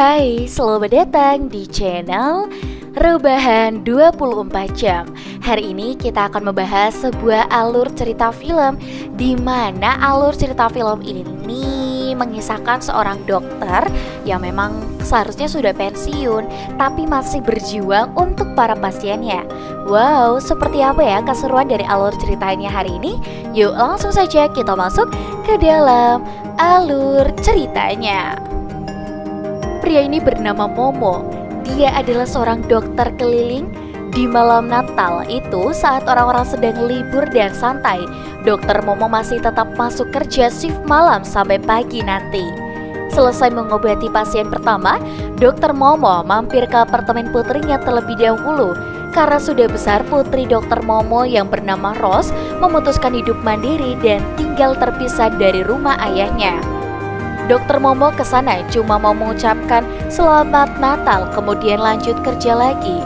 Hai, selamat datang di channel Rebahan 24 Jam. Hari ini kita akan membahas sebuah alur cerita film, di mana alur cerita film ini mengisahkan seorang dokter yang memang seharusnya sudah pensiun, tapi masih berjuang untuk para pasiennya. Wow, seperti apa ya keseruan dari alur ceritanya hari ini? Yuk langsung saja kita masuk ke dalam alur ceritanya. Pria ini bernama Momo. Dia adalah seorang dokter keliling. Di malam Natal itu, saat orang-orang sedang libur dan santai, Dokter Momo masih tetap masuk kerja shift malam sampai pagi nanti. Selesai mengobati pasien pertama, Dokter Momo mampir ke apartemen putrinya terlebih dahulu. Karena sudah besar, putri Dokter Momo yang bernama Rose memutuskan hidup mandiri dan tinggal terpisah dari rumah ayahnya. Dokter Momo ke sana cuma mau mengucapkan selamat Natal, kemudian lanjut kerja lagi.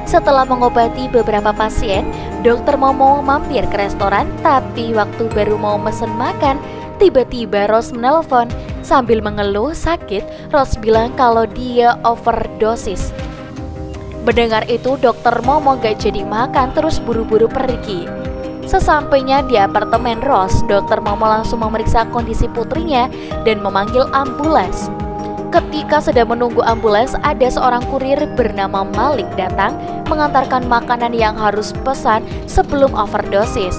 Setelah mengobati beberapa pasien, Dokter Momo mampir ke restoran, tapi waktu baru mau mesen makan, tiba-tiba Rose menelpon. Sambil mengeluh sakit, Rose bilang kalau dia overdosis. Mendengar itu, Dokter Momo gak jadi makan, terus buru-buru pergi. Sesampainya di apartemen Rose, Dokter Momo langsung memeriksa kondisi putrinya dan memanggil ambulans. Ketika sedang menunggu ambulans, ada seorang kurir bernama Malik datang mengantarkan makanan yang harus pesan sebelum overdosis.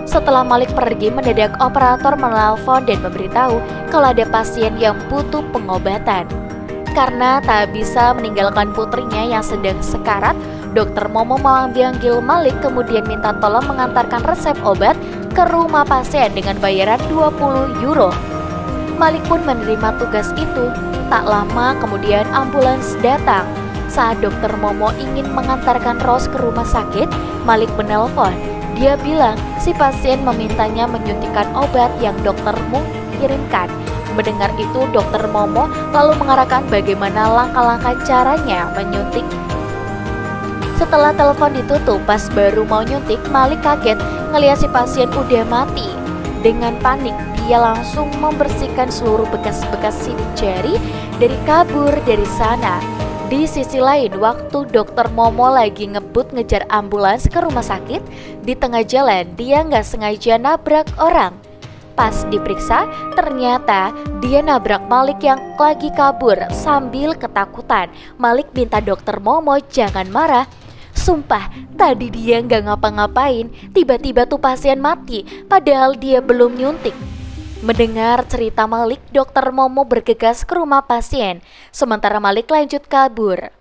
Setelah Malik pergi, mendadak operator menelpon dan memberitahu kalau ada pasien yang butuh pengobatan. Karena tak bisa meninggalkan putrinya yang sedang sekarat, Dokter Momo memanggil Malik kemudian minta tolong mengantarkan resep obat ke rumah pasien dengan bayaran 20 euro. Malik pun menerima tugas itu. Tak lama kemudian ambulans datang. Saat Dokter Momo ingin mengantarkan Rose ke rumah sakit, Malik menelpon. Dia bilang si pasien memintanya menyuntikkan obat yang doktermu kirimkan. Mendengar itu, Dokter Momo lalu mengarahkan bagaimana langkah-langkah caranya menyuntik. Setelah telepon ditutup, pas baru mau nyuntik, Malik kaget ngelihat si pasien udah mati. Dengan panik, dia langsung membersihkan seluruh bekas-bekas sidik jari dari kabur dari sana. Di sisi lain, waktu Dokter Momo lagi ngebut ngejar ambulans ke rumah sakit, di tengah jalan dia nggak sengaja nabrak orang. Pas diperiksa, ternyata dia nabrak Malik yang lagi kabur. Sambil ketakutan, Malik minta Dokter Momo jangan marah. Sumpah, tadi dia nggak ngapa-ngapain, tiba-tiba tuh pasien mati, padahal dia belum nyuntik. Mendengar cerita Malik, Dokter Momo bergegas ke rumah pasien, sementara Malik lanjut kabur.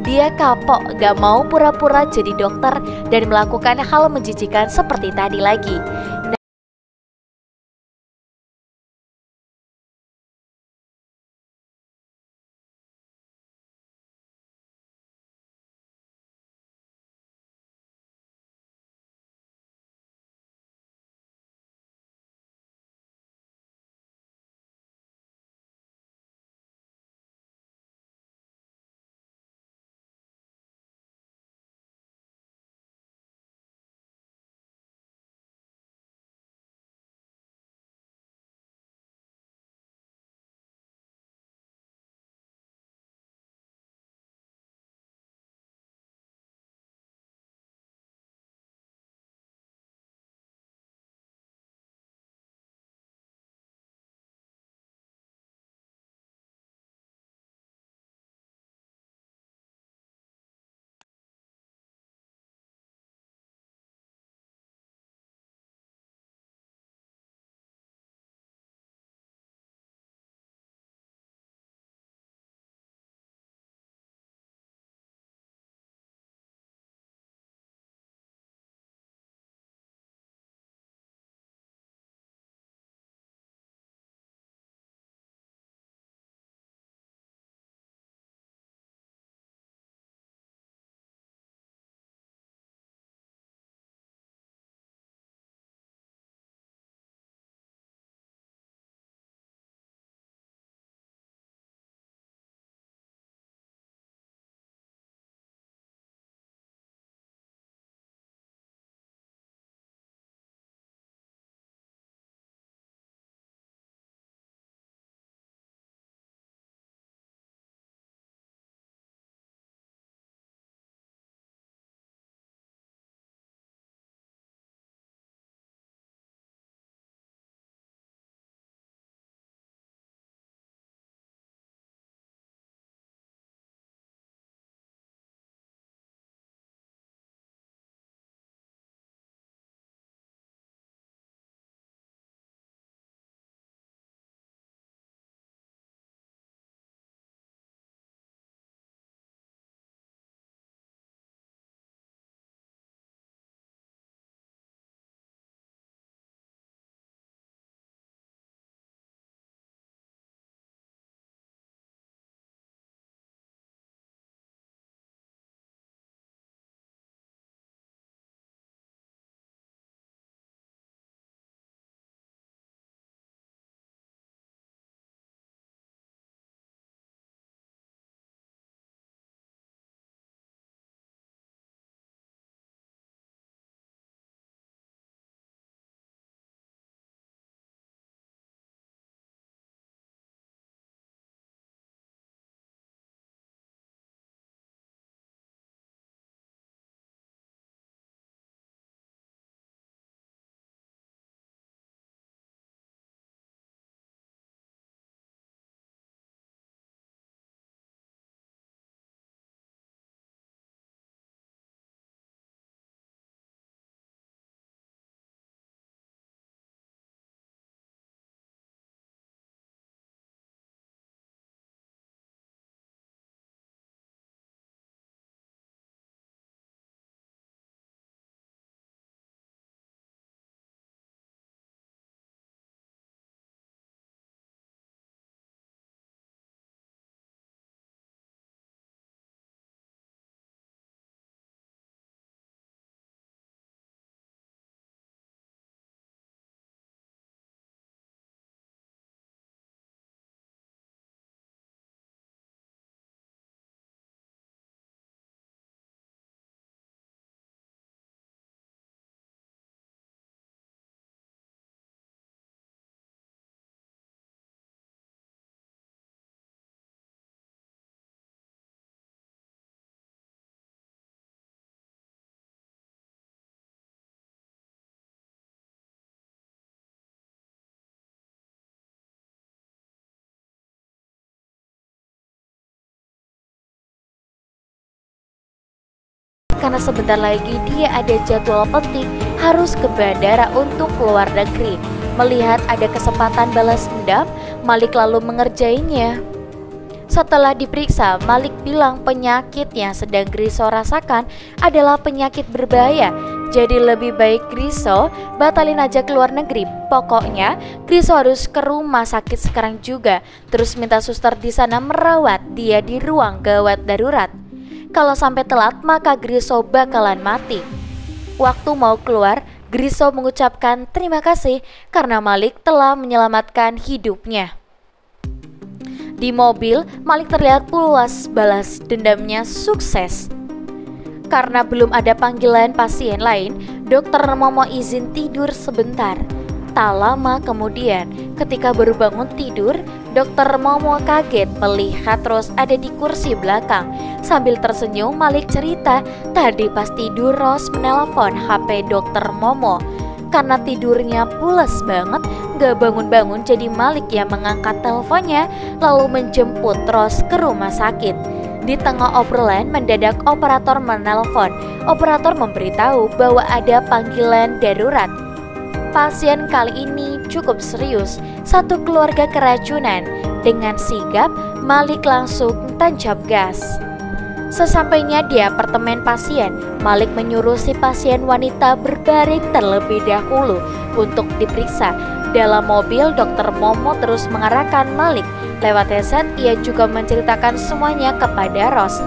Dia kapok, gak mau pura-pura jadi dokter dan melakukan hal menjijikan seperti tadi lagi. Karena sebentar lagi dia ada jadwal penting harus ke bandara untuk keluar negeri. Melihat ada kesempatan balas dendam, Malik lalu mengerjainya. Setelah diperiksa, Malik bilang penyakit yang sedang Griso rasakan adalah penyakit berbahaya. Jadi lebih baik Griso batalin aja ke luar negeri. Pokoknya Griso harus ke rumah sakit sekarang juga. Terus minta suster di sana merawat dia di ruang gawat darurat. Kalau sampai telat maka Griso bakalan mati. Waktu mau keluar, Griso mengucapkan terima kasih karena Malik telah menyelamatkan hidupnya. Di mobil, Malik terlihat puas balas dendamnya sukses. Karena belum ada panggilan pasien lain, dokter Momo izin tidur sebentar. Tak lama kemudian, ketika baru bangun tidur, dokter Momo kaget melihat Rose ada di kursi belakang. Sambil tersenyum, Malik cerita tadi pas tidur Rose menelpon HP dokter Momo. Karena tidurnya pules banget, gak bangun-bangun, jadi Malik yang mengangkat teleponnya lalu menjemput Rose ke rumah sakit. Di tengah obrolan mendadak operator menelpon. Operator memberitahu bahwa ada panggilan darurat. Pasien kali ini cukup serius, satu keluarga keracunan. Dengan sigap, Malik langsung tancap gas. Sesampainya di apartemen pasien, Malik menyuruh si pasien wanita berbaring terlebih dahulu untuk diperiksa. Dalam mobil, dokter Momo terus mengarahkan Malik. Lewat headset, ia juga menceritakan semuanya kepada Rose.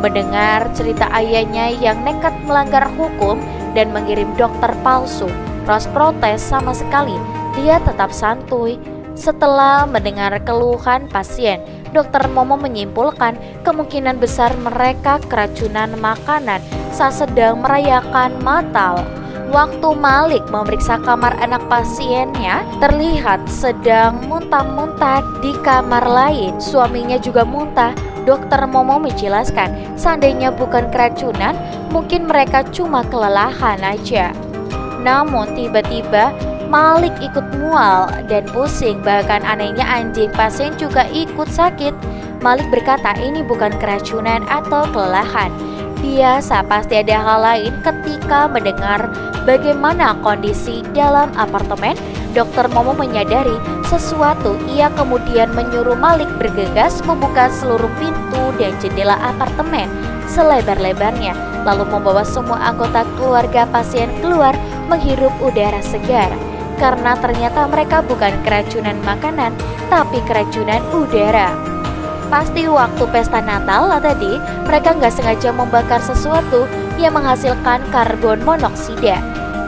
Mendengar cerita ayahnya yang nekat melanggar hukum dan mengirim dokter palsu, Rose protes sama sekali. Dia tetap santuy. Setelah mendengar keluhan pasien, dokter Momo menyimpulkan kemungkinan besar mereka keracunan makanan saat sedang merayakan Natal. Waktu Malik memeriksa kamar anak pasiennya, terlihat sedang muntah-muntah di kamar lain. Suaminya juga muntah. Dokter Momo menjelaskan, seandainya bukan keracunan, mungkin mereka cuma kelelahan aja. Namun tiba-tiba Malik ikut mual dan pusing, bahkan anehnya anjing pasien juga ikut sakit. Malik berkata ini bukan keracunan atau kelelahan. Biasa pasti ada hal lain. Ketika mendengar bagaimana kondisi dalam apartemen, dokter Momo menyadari sesuatu. Ia kemudian menyuruh Malik bergegas membuka seluruh pintu dan jendela apartemen selebar-lebarnya, lalu membawa semua anggota keluarga pasien keluar menghirup udara segar. Karena ternyata mereka bukan keracunan makanan, tapi keracunan udara. Pasti waktu pesta Natal tadi, mereka nggak sengaja membakar sesuatu yang menghasilkan karbon monoksida.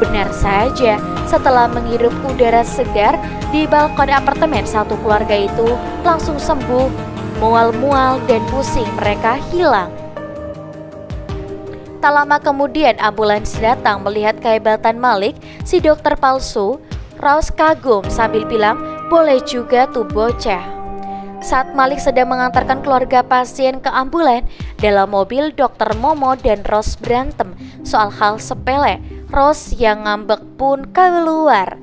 Benar saja, setelah menghirup udara segar di balkon apartemen, satu keluarga itu langsung sembuh. Mual-mual dan pusing mereka hilang. Tak lama kemudian ambulans datang. Melihat kehebatan Malik, si dokter palsu, Rose kagum sambil bilang, boleh juga tuh bocah. Saat Malik sedang mengantarkan keluarga pasien ke ambulan, dalam mobil dokter Momo dan Rose berantem soal hal sepele. Rose yang ngambek pun keluar.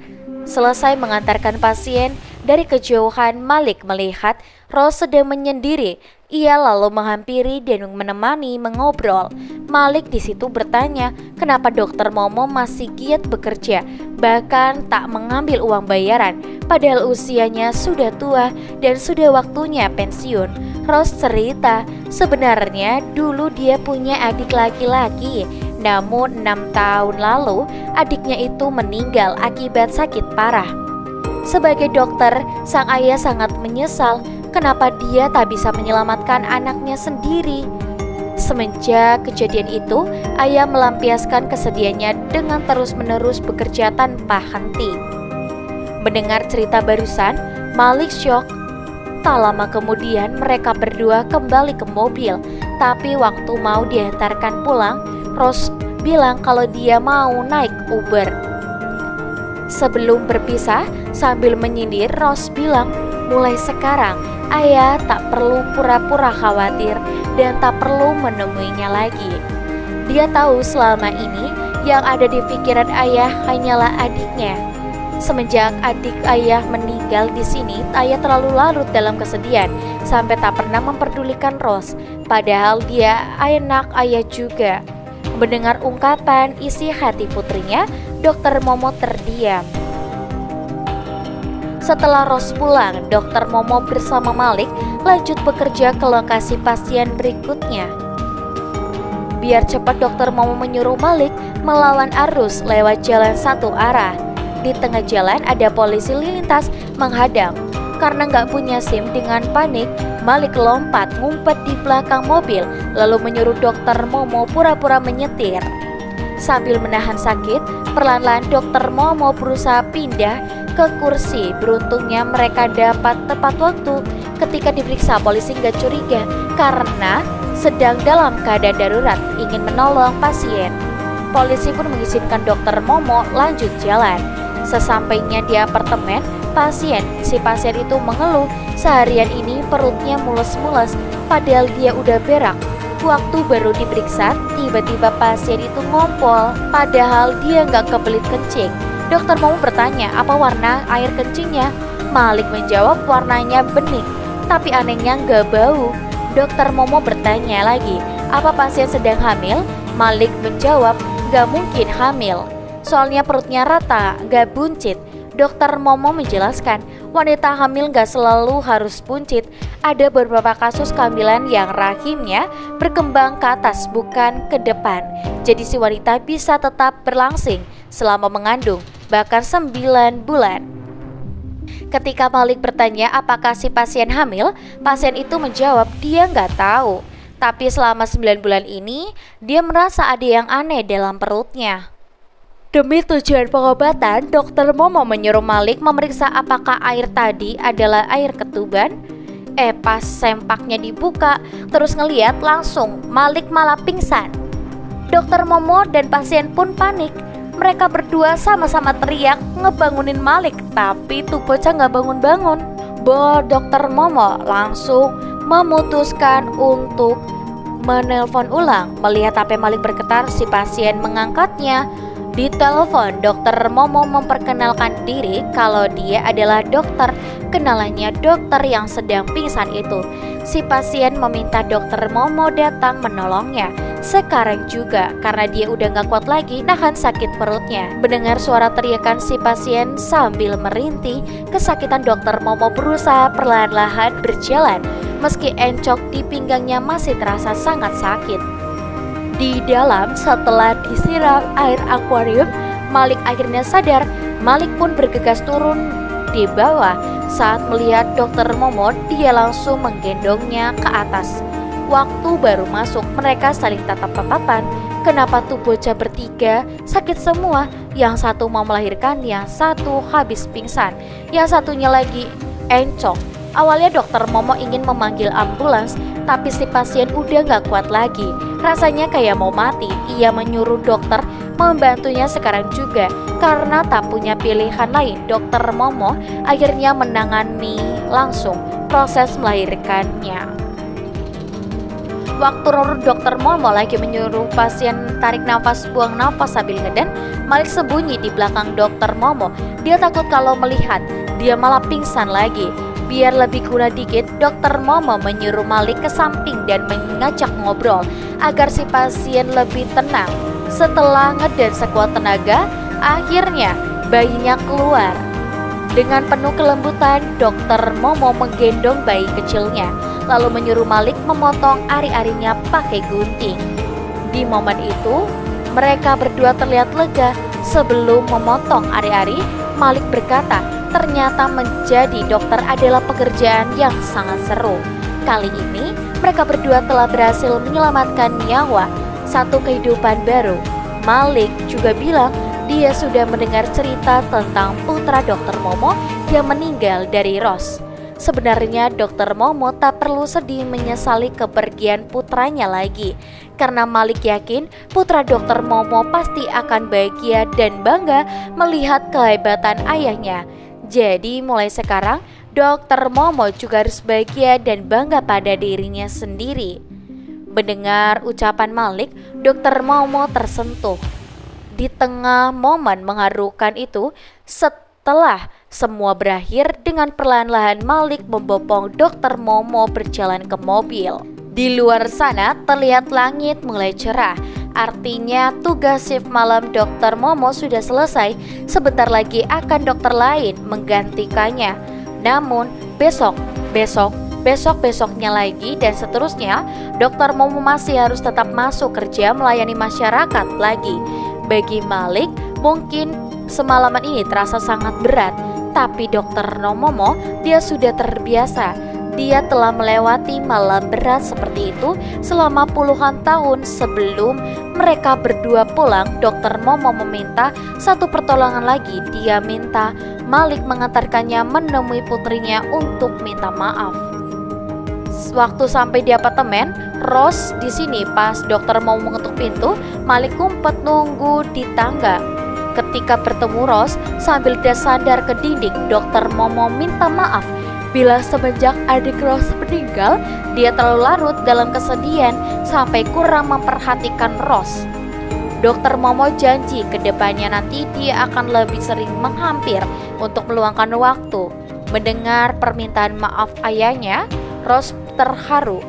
Selesai mengantarkan pasien, dari kejauhan Malik melihat Rose sedang menyendiri. Ia lalu menghampiri dan menemani mengobrol. Malik di situ bertanya, kenapa dokter Momo masih giat bekerja, bahkan tak mengambil uang bayaran, padahal usianya sudah tua dan sudah waktunya pensiun. Rose cerita, sebenarnya dulu dia punya adik laki-laki, namun 6 tahun lalu adiknya itu meninggal akibat sakit parah. Sebagai dokter, sang ayah sangat menyesal kenapa dia tak bisa menyelamatkan anaknya sendiri. Semenjak kejadian itu, ayah melampiaskan kesedihannya dengan terus-menerus bekerja tanpa henti. Mendengar cerita barusan, Malik syok. Tak lama kemudian mereka berdua kembali ke mobil. Tapi waktu mau diantarkan pulang, Rose bilang kalau dia mau naik Uber. Sebelum berpisah, sambil menyindir, Rose bilang, mulai sekarang ayah tak perlu pura-pura khawatir dan tak perlu menemuinya lagi. Dia tahu selama ini yang ada di pikiran ayah hanyalah adiknya. Semenjak adik ayah meninggal di sini, ayah terlalu larut dalam kesedihan sampai tak pernah memperdulikan Rose. Padahal dia anak ayah juga. Mendengar ungkapan isi hati putrinya, dokter Momo terdiam. Setelah Ros pulang, Dokter Momo bersama Malik lanjut bekerja ke lokasi pasien berikutnya. Biar cepat, Dokter Momo menyuruh Malik melawan arus lewat jalan satu arah. Di tengah jalan ada polisi lintas menghadang. Karena nggak punya SIM, dengan panik Malik lompat ngumpet di belakang mobil, lalu menyuruh Dokter Momo pura-pura menyetir. Sambil menahan sakit, perlahan-lahan Dokter Momo berusaha pindah ke kursi. Beruntungnya mereka dapat tepat waktu. Ketika diperiksa, polisi nggak curiga karena sedang dalam keadaan darurat ingin menolong pasien. Polisi pun mengizinkan Dokter Momo lanjut jalan. Sesampainya di apartemen, si pasien itu mengeluh seharian ini perutnya mules-mules padahal dia udah berak. Waktu baru diperiksa, tiba-tiba pasien itu ngompol padahal dia nggak kebelit kencing. Dokter Momo bertanya apa warna air kencingnya. Malik menjawab warnanya bening, tapi anehnya nggak bau. Dokter Momo bertanya lagi, apa pasien sedang hamil? Malik menjawab, nggak mungkin hamil, soalnya perutnya rata, nggak buncit. Dokter Momo menjelaskan, wanita hamil nggak selalu harus buncit. Ada beberapa kasus kehamilan yang rahimnya berkembang ke atas bukan ke depan. Jadi si wanita bisa tetap berlangsing selama mengandung, bahkan 9 bulan. Ketika Malik bertanya apakah si pasien hamil, pasien itu menjawab dia nggak tahu. Tapi selama 9 bulan ini, dia merasa ada yang aneh dalam perutnya. Demi tujuan pengobatan, Dokter Momo menyuruh Malik memeriksa apakah air tadi adalah air ketuban. Pas sempaknya dibuka, terus ngeliat langsung Malik malah pingsan. Dokter Momo dan pasien pun panik. Mereka berdua sama-sama teriak ngebangunin Malik, tapi tuh bocah nggak bangun-bangun. Dokter Momo langsung memutuskan untuk menelpon ulang. Melihat HP Malik bergetar, si pasien mengangkatnya. Di telepon, Dokter Momo memperkenalkan diri kalau dia adalah dokter kenalannya dokter yang sedang pingsan itu. Si pasien meminta Dokter Momo datang menolongnya sekarang juga karena dia udah gak kuat lagi nahan sakit perutnya. Mendengar suara teriakan si pasien sambil merintih kesakitan, Dokter Momo berusaha perlahan-lahan berjalan meski encok di pinggangnya masih terasa sangat sakit. Di dalam, setelah disiram air akuarium, Malik akhirnya sadar. Malik pun bergegas turun di bawah. Saat melihat Dokter Momo, dia langsung menggendongnya ke atas. Waktu baru masuk, mereka saling tatap-tatapan. Kenapa tuh bocah bertiga sakit semua? Yang satu mau melahirkan, yang satu habis pingsan, yang satunya lagi encok. Awalnya Dokter Momo ingin memanggil ambulans, tapi si pasien udah gak kuat lagi. Rasanya kayak mau mati. Ia menyuruh dokter membantunya sekarang juga. Karena tak punya pilihan lain, Dokter Momo akhirnya menangani langsung proses melahirkannya. Waktu Dokter Momo lagi menyuruh pasien tarik nafas, buang nafas sambil ngeden, Malik sembunyi di belakang Dokter Momo. Dia takut kalau melihat dia malah pingsan lagi. Biar lebih guna dikit, Dokter Momo menyuruh Malik ke samping dan mengajak ngobrol agar si pasien lebih tenang. Setelah ngeden sekuat tenaga, akhirnya bayinya keluar. Dengan penuh kelembutan, Dokter Momo menggendong bayi kecilnya, lalu menyuruh Malik memotong ari-arinya pakai gunting. Di momen itu, mereka berdua terlihat lega. Sebelum memotong ari-ari, Malik berkata, ternyata menjadi dokter adalah pekerjaan yang sangat seru. Kali ini mereka berdua telah berhasil menyelamatkan nyawa, satu kehidupan baru. Malik juga bilang dia sudah mendengar cerita tentang putra Dokter Momo yang meninggal dari Ros. Sebenarnya Dokter Momo tak perlu sedih menyesali kepergian putranya lagi, karena Malik yakin putra Dokter Momo pasti akan bahagia dan bangga melihat kehebatan ayahnya. Jadi mulai sekarang Dokter Momo juga harus bahagia dan bangga pada dirinya sendiri. Mendengar ucapan Malik, Dokter Momo tersentuh. Di tengah momen mengharukan itu, setelah semua berakhir, dengan perlahan-lahan Malik membopong Dokter Momo berjalan ke mobil. Di luar sana terlihat langit mulai cerah. Artinya tugas shift malam dokter Momo sudah selesai. Sebentar lagi akan dokter lain menggantikannya. Namun besoknya lagi dan seterusnya, dokter Momo masih harus tetap masuk kerja melayani masyarakat lagi. Bagi Malik, mungkin semalaman ini terasa sangat berat, tapi dokter Momo dia sudah terbiasa. Dia telah melewati malam berat seperti itu selama puluhan tahun. Sebelum mereka berdua pulang, dokter Momo meminta satu pertolongan lagi. Dia minta Malik mengantarkannya menemui putrinya untuk minta maaf. Waktu sampai di apartemen, Rose di sini pas dokter mau mengetuk pintu, Malik kumpet nunggu di tangga. Ketika bertemu Rose, sambil dia sandar ke dinding, dokter Momo minta maaf bila semenjak adik Rose meninggal, dia terlalu larut dalam kesedihan sampai kurang memperhatikan Rose. Dokter Momo janji ke depannya nanti dia akan lebih sering menghampir untuk meluangkan waktu. Mendengar permintaan maaf ayahnya, Rose terharu.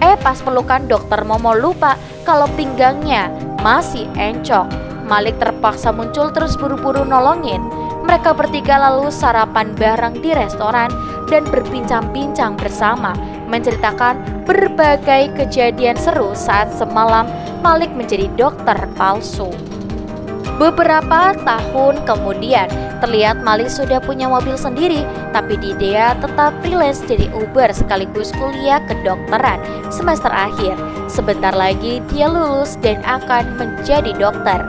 Pas pelukan dokter Momo lupa kalau pinggangnya masih encok. Malik terpaksa muncul terus buru-buru nolongin. Mereka bertiga lalu sarapan bareng di restoran dan berbincang-bincang bersama, menceritakan berbagai kejadian seru saat semalam Malik menjadi dokter palsu. Beberapa tahun kemudian, terlihat Malik sudah punya mobil sendiri, tapi dia tetap freelance jadi Uber sekaligus kuliah kedokteran semester akhir. Sebentar lagi dia lulus dan akan menjadi dokter.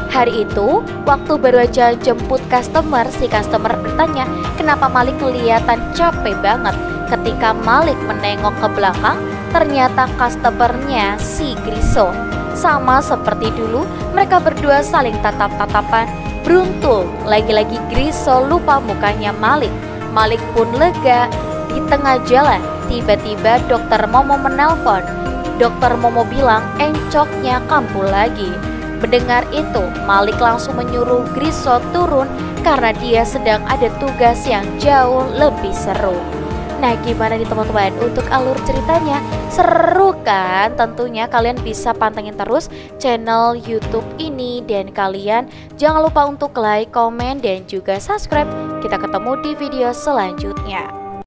Hari itu, waktu baru aja jemput customer, si customer bertanya kenapa Malik kelihatan capek banget. Ketika Malik menengok ke belakang, ternyata customernya si Griso. Sama seperti dulu, mereka berdua saling tatap-tatapan. Beruntung, lagi-lagi Griso lupa mukanya Malik. Malik pun lega. Di tengah jalan, tiba-tiba dokter Momo menelpon. Dokter Momo bilang encoknya kambuh lagi. Mendengar itu, Malik langsung menyuruh Griso turun karena dia sedang ada tugas yang jauh lebih seru. Nah, gimana nih teman-teman untuk alur ceritanya? Seru kan? Tentunya kalian bisa pantengin terus channel YouTube ini. Dan kalian jangan lupa untuk like, komen, dan juga subscribe. Kita ketemu di video selanjutnya.